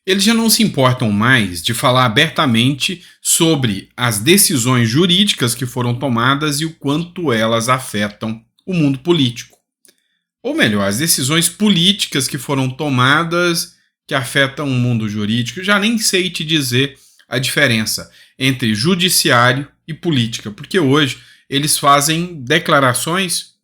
Eles já não se importam mais de falar abertamente sobre as decisões jurídicas que foram tomadas e o quanto elas afetam o mundo político. Ou melhor, as decisões políticas que foram tomadas que afetam o mundo jurídico. Eu já nem sei te dizer a diferença entre judiciário e política, porque hoje eles fazem declarações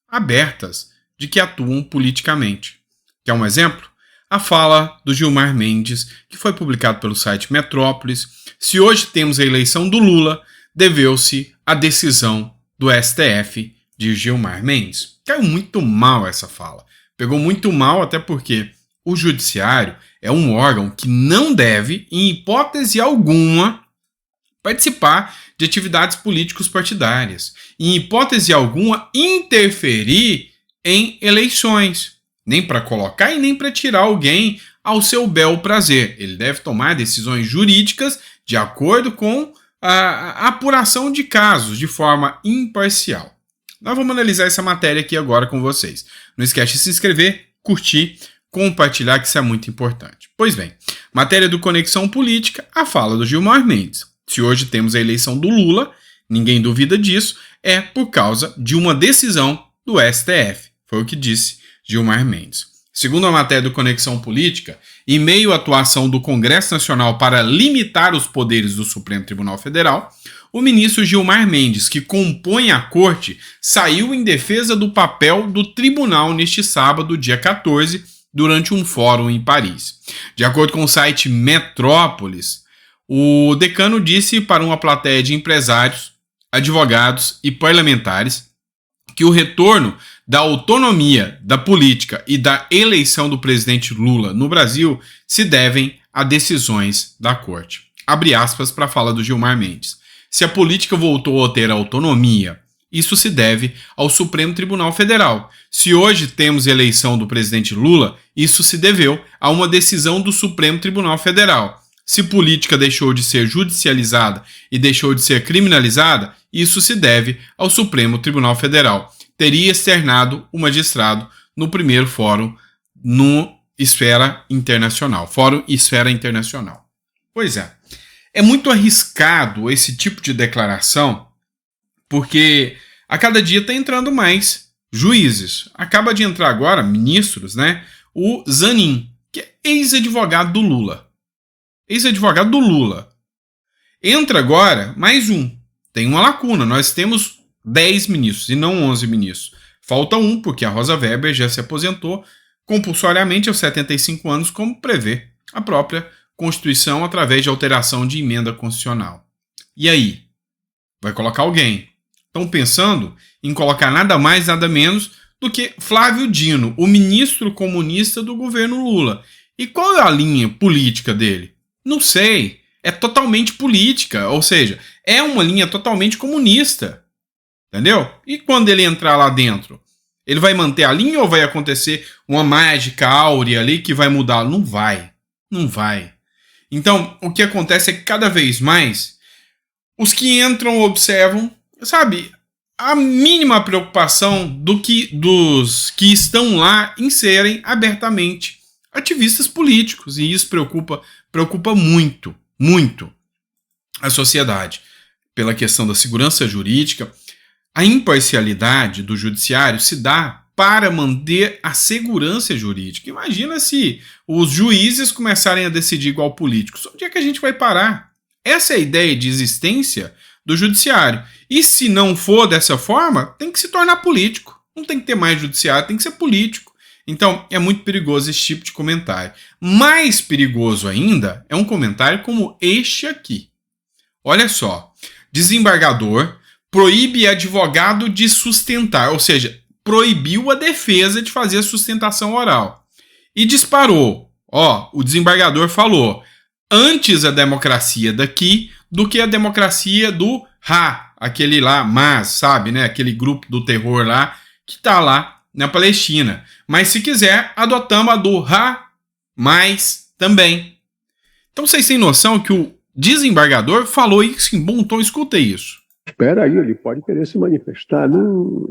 abertas de que atuam politicamente. Quer um exemplo? A fala do Gilmar Mendes, que foi publicado pelo site Metrópolis. Se hoje temos a eleição do Lula, deveu-se à decisão do STF de Gilmar Mendes. Caiu muito mal essa fala. Pegou muito mal, até porque o judiciário é um órgão que não deve, em hipótese alguma, participar de atividades políticos partidárias. Em hipótese alguma, interferir em eleições. Nem para colocar e nem para tirar alguém ao seu bel prazer. Ele deve tomar decisões jurídicas de acordo com a apuração de casos, de forma imparcial. Nós vamos analisar essa matéria aqui agora com vocês. Não esquece de se inscrever, curtir, compartilhar, que isso é muito importante. Pois bem, matéria do Conexão Política, a fala do Gilmar Mendes. Se hoje temos a eleição do Lula, ninguém duvida disso, é por causa de uma decisão do STF. Foi o que disse Gilmar Mendes. Segundo a matéria do Conexão Política, em meio à atuação do Congresso Nacional para limitar os poderes do Supremo Tribunal Federal, o ministro Gilmar Mendes, que compõe a corte, saiu em defesa do papel do tribunal neste sábado, dia 14, durante um fórum em Paris. De acordo com o site Metrópolis, o decano disse para uma plateia de empresários, advogados e parlamentares que o retorno da autonomia da política e da eleição do presidente Lula no Brasil se devem a decisões da corte. Abre aspas para a fala do Gilmar Mendes. Se a política voltou a ter autonomia, isso se deve ao Supremo Tribunal Federal. Se hoje temos eleição do presidente Lula, isso se deveu a uma decisão do Supremo Tribunal Federal. Se política deixou de ser judicializada e deixou de ser criminalizada, isso se deve ao Supremo Tribunal Federal. Teria externado o magistrado no primeiro fórum no Esfera Internacional. Fórum Esfera Internacional. Pois é. É muito arriscado esse tipo de declaração, porque a cada dia está entrando mais juízes. Acaba de entrar agora, ministros, né? O Zanin, que é ex-advogado do Lula. Ex-advogado do Lula. Entra agora mais um. Tem uma lacuna. Nós temos 10 ministros e não 11 ministros. Falta um, porque a Rosa Weber já se aposentou compulsoriamente aos 75 anos, como prevê a própria Constituição através de alteração de emenda constitucional. E aí? Vai colocar alguém? Estão pensando em colocar nada mais, nada menos do que Flávio Dino, o ministro comunista do governo Lula. E qual é a linha política dele? Não sei. É totalmente política, ou seja, é uma linha totalmente comunista. Entendeu? E quando ele entrar lá dentro? Ele vai manter a linha ou vai acontecer uma mágica áurea ali que vai mudar? Não vai. Não vai. Então, o que acontece é que cada vez mais os que entram observam, sabe, a mínima preocupação dos que estão lá em serem abertamente ativistas políticos. E isso preocupa muito, muito a sociedade. Pela questão da segurança jurídica, a imparcialidade do judiciário se dá para manter a segurança jurídica. Imagina se os juízes começarem a decidir igual políticos. Onde é que a gente vai parar? Essa é a ideia de existência do judiciário. E se não for dessa forma, tem que se tornar político. Não tem que ter mais judiciário, tem que ser político. Então, é muito perigoso esse tipo de comentário. Mais perigoso ainda é um comentário como este aqui. Olha só. Desembargador proíbe advogado de sustentar, ou seja, proibiu a defesa de fazer a sustentação oral. E disparou. O desembargador falou: antes a democracia daqui do que a democracia do aquele lá, sabe, né? Aquele grupo do terror lá, que tá lá na Palestina. Mas se quiser, adotamos a do mais também. Então vocês têm noção que o desembargador falou isso em bom tom, escuta isso. Espera aí, ele pode querer se manifestar. Não,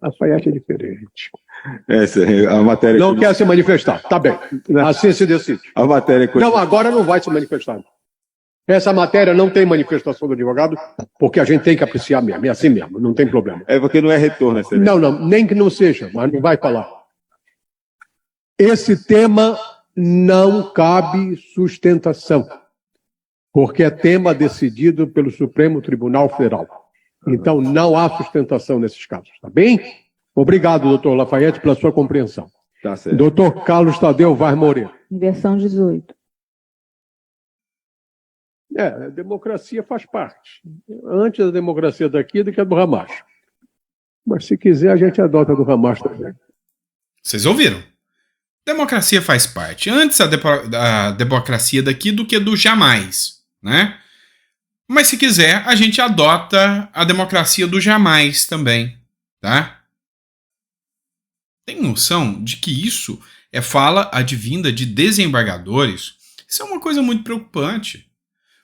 Lafayette é diferente. A matéria não quer se manifestar, tá bem. Assim se decide. A matéria não, agora não vai se manifestar. Essa matéria não tem manifestação do advogado, porque a gente tem que apreciar mesmo, é assim mesmo, não tem problema. É porque não é retorno, excelência. Não, nem que não seja, mas não vai falar. Esse tema não cabe sustentação, porque é tema decidido pelo Supremo Tribunal Federal. Então não há sustentação nesses casos, tá bem? Obrigado, doutor Lafayette, pela sua compreensão. Tá certo. Doutor Carlos Tadeu Vaz Moreira. Versão 18. A democracia faz parte. Antes da democracia daqui do que a do Hamas. Mas se quiser, a gente adota a do Hamas também. Vocês ouviram? Democracia faz parte. Antes da democracia daqui do que do jamais, né? Mas se quiser, a gente adota a democracia do jamais também, tá? Tem noção de que isso é fala advinda de desembargadores? Isso é uma coisa muito preocupante.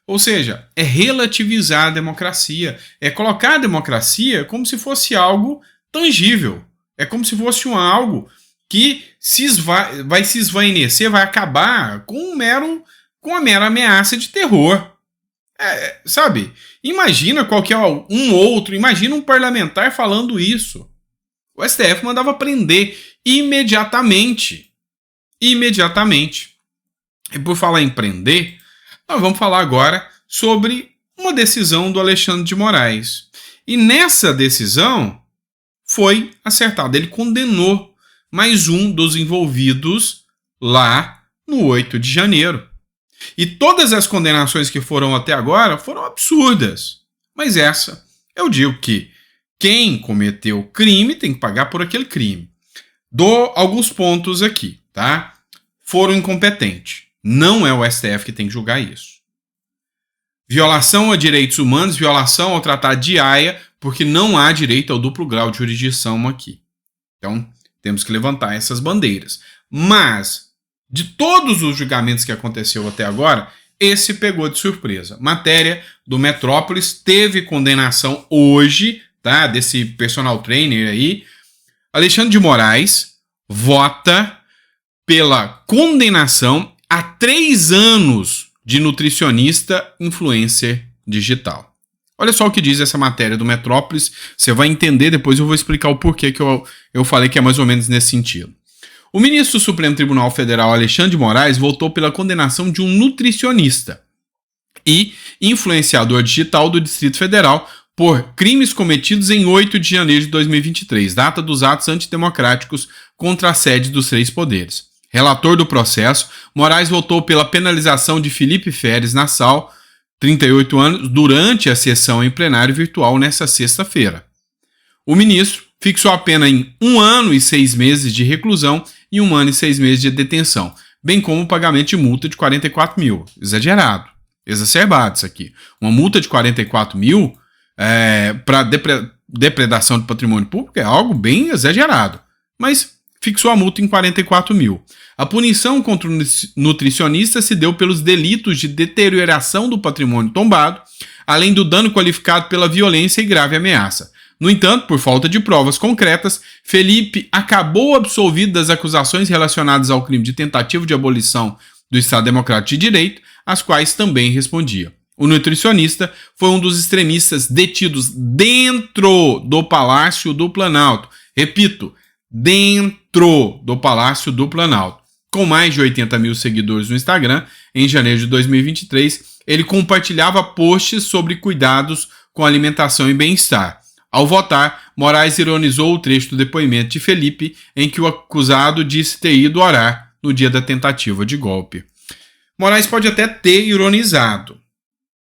Ou seja, é relativizar a democracia, é colocar a democracia como se fosse algo tangível, é como se fosse algo que vai se esvanecer, vai acabar com a mera ameaça de terror. Sabe? Imagina imagina um parlamentar falando isso. O STF mandava prender imediatamente. Imediatamente. E por falar em prender, nós vamos falar agora sobre uma decisão do Alexandre de Moraes. E nessa decisão foi acertado. Ele condenou mais um dos envolvidos lá no 8 de janeiro. E todas as condenações que foram até agora foram absurdas. Mas essa, eu digo que quem cometeu crime tem que pagar por aquele crime. Dou alguns pontos aqui, tá? Foro incompetente. Não é o STF que tem que julgar isso. Violação a direitos humanos, violação ao Tratado de Haia, porque não há direito ao duplo grau de jurisdição aqui. Então, temos que levantar essas bandeiras. Mas, de todos os julgamentos que aconteceu até agora, esse pegou de surpresa. Matéria do Metrópolis, teve condenação hoje, tá? Desse personal trainer aí. Alexandre de Moraes vota pela condenação a 3 anos de nutricionista influencer digital. Olha só o que diz essa matéria do Metrópolis. Você vai entender, depois eu vou explicar o porquê que eu falei que é mais ou menos nesse sentido. O ministro do Supremo Tribunal Federal, Alexandre de Moraes, votou pela condenação de um nutricionista e influenciador digital do Distrito Federal por crimes cometidos em 8 de janeiro de 2023, data dos atos antidemocráticos contra a sede dos 3 poderes. Relator do processo, Moraes votou pela penalização de Felipe Feres Nassau, 38 anos, durante a sessão em plenário virtual nesta sexta-feira. O ministro fixou a pena em 1 ano e 6 meses de reclusão e 1 ano e 6 meses de detenção, bem como o pagamento de multa de 44 mil. Exagerado, exacerbado isso aqui. Uma multa de 44 mil para depredação de patrimônio público é algo bem exagerado, mas fixou a multa em 44 mil. A punição contra o nutricionista se deu pelos delitos de deterioração do patrimônio tombado, além do dano qualificado pela violência e grave ameaça. No entanto, por falta de provas concretas, Felipe acabou absolvido das acusações relacionadas ao crime de tentativa de abolição do Estado Democrático de Direito, às quais também respondia. O nutricionista foi um dos extremistas detidos dentro do Palácio do Planalto. Repito, dentro do Palácio do Planalto. Com mais de 80 mil seguidores no Instagram, em janeiro de 2023, ele compartilhava posts sobre cuidados com alimentação e bem-estar. Ao votar, Moraes ironizou o trecho do depoimento de Felipe, em que o acusado disse ter ido orar no dia da tentativa de golpe. Moraes pode até ter ironizado.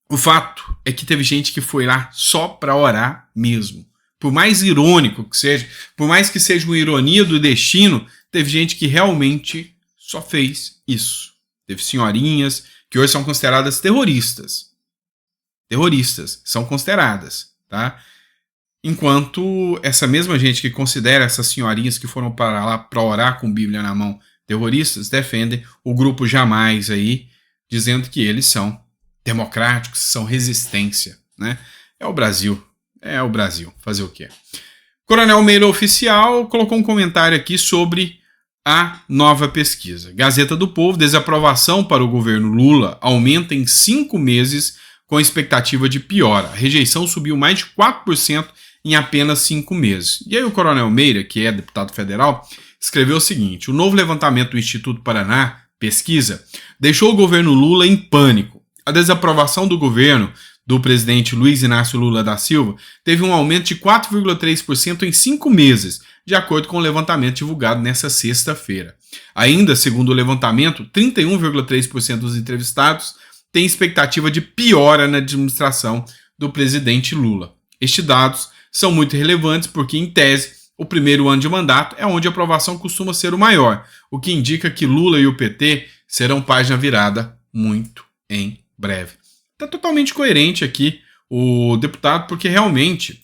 O fato é que teve gente que foi lá só para orar mesmo. Por mais irônico que seja, por mais que seja uma ironia do destino, teve gente que realmente só fez isso. Teve senhorinhas que hoje são consideradas terroristas. Terroristas são consideradas, tá? Enquanto essa mesma gente que considera essas senhorinhas que foram para lá para orar com Bíblia na mão terroristas, defendem o grupo Jamais aí, dizendo que eles são democráticos, são resistência, né? É o Brasil. É o Brasil, fazer o quê? Coronel Meira Oficial colocou um comentário aqui sobre a nova pesquisa. Gazeta do Povo, desaprovação para o governo Lula aumenta em 5 meses com expectativa de piora. A rejeição subiu mais de 4% em apenas 5 meses. E aí o Coronel Meira, que é deputado federal, escreveu o seguinte: o novo levantamento do Instituto Paraná, pesquisa, deixou o governo Lula em pânico. A desaprovação do governo do presidente Luiz Inácio Lula da Silva teve um aumento de 4,3% em 5 meses, de acordo com o levantamento divulgado nesta sexta-feira. Ainda, segundo o levantamento, 31,3% dos entrevistados têm expectativa de piora na administração do presidente Lula. Estes dados são muito relevantes porque, em tese, o primeiro ano de mandato é onde a aprovação costuma ser o maior, o que indica que Lula e o PT serão página virada muito em breve. Está totalmente coerente aqui o deputado, porque realmente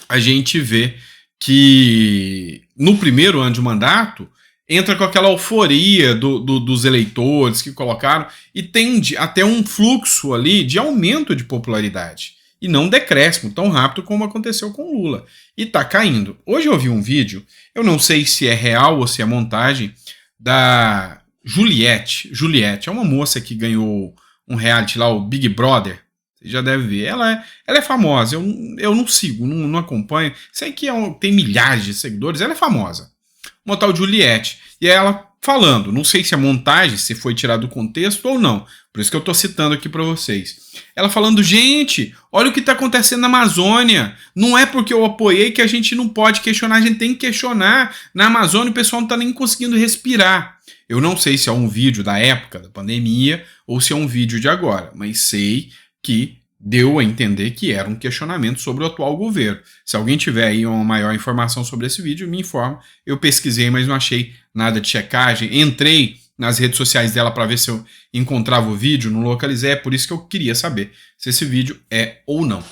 a gente vê que no primeiro ano de mandato entra com aquela euforia dos eleitores que colocaram e tende até um fluxo ali de aumento de popularidade e não decréscimo tão rápido como aconteceu com Lula. E está caindo. Hoje eu vi um vídeo, eu não sei se é real ou se é montagem, da Juliette. Juliette é uma moça que ganhou um reality lá, o Big Brother. Você já deve ver. Ela é famosa. Eu não sigo, não acompanho. Sei que tem milhares de seguidores. Ela é famosa. Uma tal Juliette. E ela falando. Não sei se é montagem, se foi tirado do contexto ou não. Por isso que eu estou citando aqui para vocês. Ela falando: gente, olha o que está acontecendo na Amazônia. Não é porque eu apoiei que a gente não pode questionar. A gente tem que questionar. Na Amazônia o pessoal não está nem conseguindo respirar. Eu não sei se é um vídeo da época da pandemia ou se é um vídeo de agora, mas sei que deu a entender que era um questionamento sobre o atual governo. Se alguém tiver aí uma maior informação sobre esse vídeo, me informa. Eu pesquisei, mas não achei nada de checagem. Entrei nas redes sociais dela para ver se eu encontrava o vídeo, não localizei. É por isso que eu queria saber se esse vídeo é ou não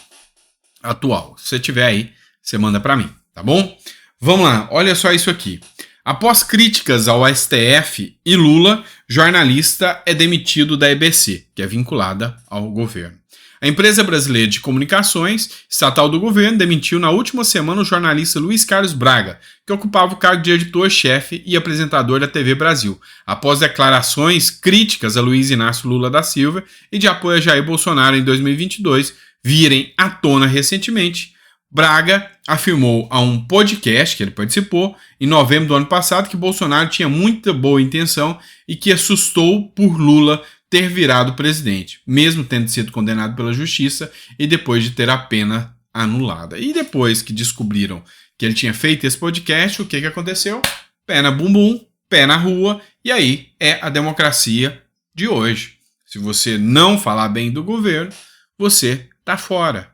atual. Se você tiver aí, você manda para mim, tá bom? Vamos lá, olha só isso aqui. Após críticas ao STF e Lula, jornalista é demitido da EBC, que é vinculada ao governo. A empresa brasileira de comunicações, estatal do governo, demitiu na última semana o jornalista Luiz Carlos Braga, que ocupava o cargo de editor-chefe e apresentador da TV Brasil, após declarações críticas a Luiz Inácio Lula da Silva e de apoio a Jair Bolsonaro em 2022 virem à tona recentemente. Braga afirmou a um podcast que ele participou em novembro do ano passado que Bolsonaro tinha muita boa intenção e que assustou por Lula ter virado presidente, mesmo tendo sido condenado pela justiça e depois de ter a pena anulada. E depois que descobriram que ele tinha feito esse podcast, o que aconteceu? Pé na bumbum, pé na rua, e aí é a democracia de hoje. Se você não falar bem do governo, você tá fora,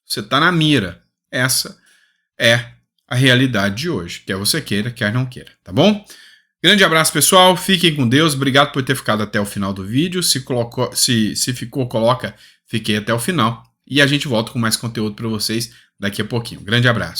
você tá na mira. Essa é a realidade de hoje, quer você queira, quer não queira, tá bom? Grande abraço, pessoal, fiquem com Deus, obrigado por ter ficado até o final do vídeo, se ficou, coloca, fiquei até o final, e a gente volta com mais conteúdo para vocês daqui a pouquinho. Grande abraço.